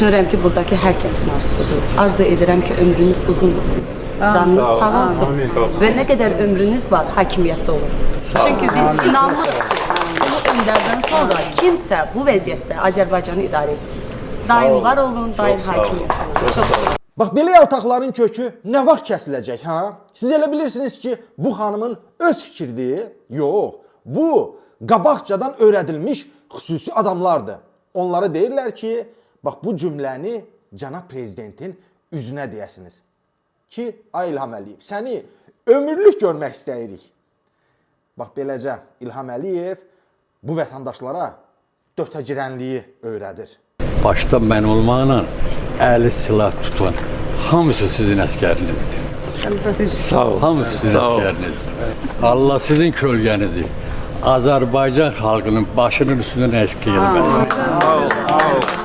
Düşünürəm ki, buradakı hər kəsin arzusudur. Arzu edirəm ki, ömrünüz uzun olsun. Canınız sağ olsun. Və nə qədər ömrünüz var, hakimiyyətdə olun. Çünki biz inanmırıq ki, bu öndərdən sonra kimsə bu vəziyyətdə Azərbaycanı idarə etsin. Daim var olun, daim hakimiyyət olun. Çox sağ olun. Bax, belə yaltaqların kökü nə vaxt kəsiləcək, ha? Siz elə bilirsiniz ki, bu xanımın öz fikridir? Yox, bu qabaqcadan öyrədilmiş xüsusi adamlardır. Onlara deyirlər ki, bax, bu cümləni cənab prezidentin üzünə deyəsiniz. Ki, ay İlham Əliyev, səni ömürlük görmək istəyirik. Bax, beləcə İlham Əliyev bu vətəndaşlara dörtəgirənliyi öyrədir. Başda mən olmaqla əli silah tutan hamısı sizin əskərinizdir. Sağ ol. Hamısı sizin əskərinizdir. Allah sizin kölgənizdir. Azərbaycan xalqının başının üstündən əskik eləməsin. Sağ ol.